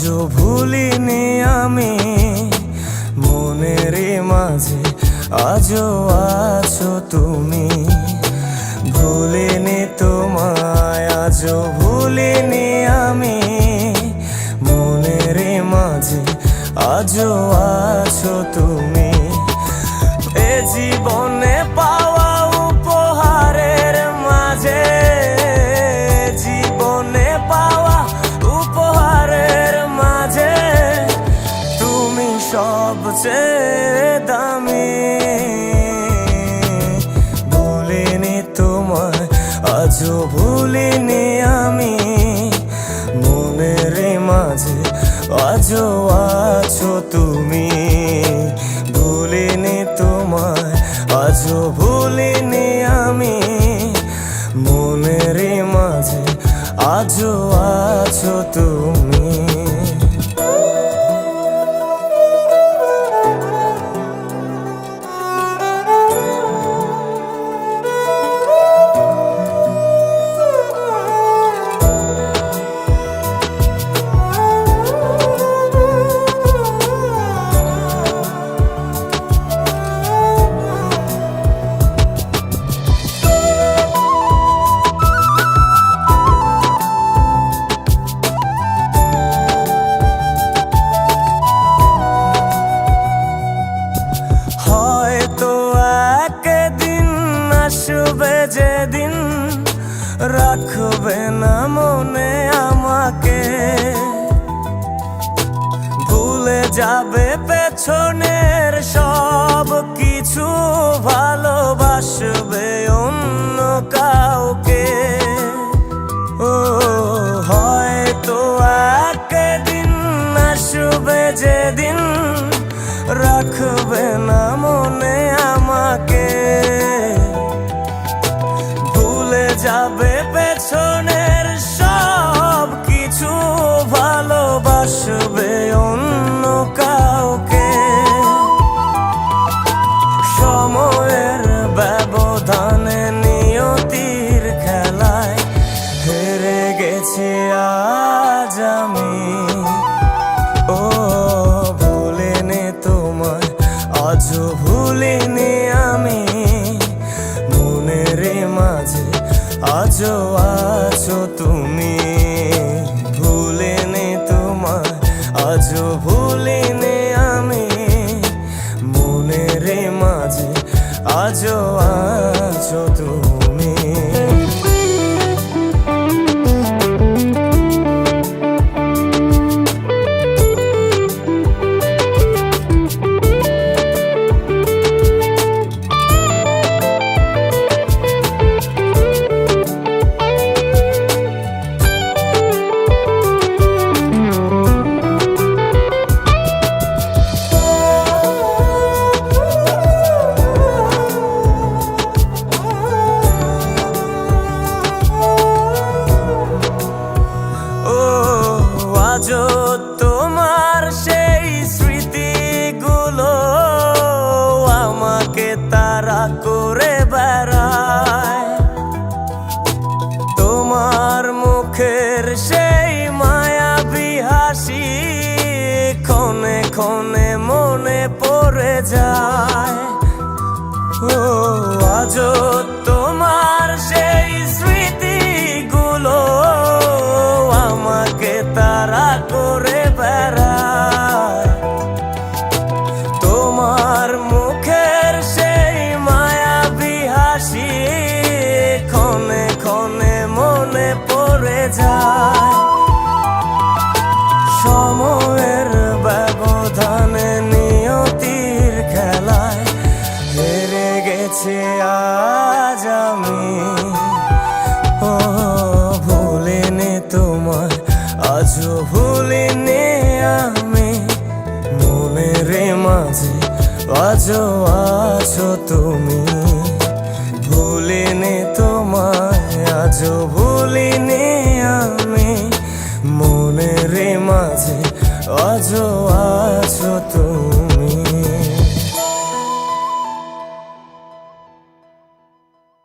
আজও ভুলিনি আমি, মনের মাঝে আজও আছো তুমি। ভুলিনি তোমায়, আজও ভুলিনি আমি, মনের মাঝে আজও আছো তুমি। এ জীবনে পাওয়া উপহারের মাঝে, জীবনে পাওয়া উপহারের মাঝে তুমি সবচেয়ে দামি। ভুলিনি তোমায়, আজও ভুলিনি আমি, মনের মাঝে আজও আছো তুমি। ভুলিনি তোমায়, আজও ভুলিনি আমি, মনের মাঝে আজও আছো তুমি। আসবে যেদিন রাখবে না মনে আমাকে, ভুলে যাবে পেছনের সব কিছু, ভালোবাসবে অন্য কাউকে। ও হয়তো একদিন আসবে যেদিন রাখবে না মনে আমাকে, যাবে পেছনের সব কিছু, ভালোবাসবে অন্য কাউকে। সময়ের ব্যবধানে নিয়তির খেলায় হেরে গেছি আজ আমি। ও ভুলিনি তোমায়, আজও ভুলিনি আমি, মনের মাঝে আজও আছো তুমি। ভুলিনি তোমায়, আজও ভুলিনি আমি, মনের মাঝে আজও আছো তুমি। আজও তোমার সেই স্মৃতিগুলো আমাকে তাড়া করে বেড়ায়, তোমার মুখের সেই মায়াবী হাসি ক্ষণে ক্ষণে মনে পড়ে যায়। ও আজও তোমার সেই স্মৃতিগুলো আমাকে তাড়া করে বেড়ায়, তোমার মুখের সেই মায়াবী হাসি ক্ষণে ক্ষণে মনে পড়ে যায়। সময়ের ব্যবধানে নিয়তির খেলায় হেরে গেছি আজ আমি। ও ভুলিনি তোমায়, আজও ভুলিনি আমি, মনের মাঝে আজও আছো তুমি। ভুলিনি তোমায়, আজও ভুলিনি আমি, মনের মাঝে আজও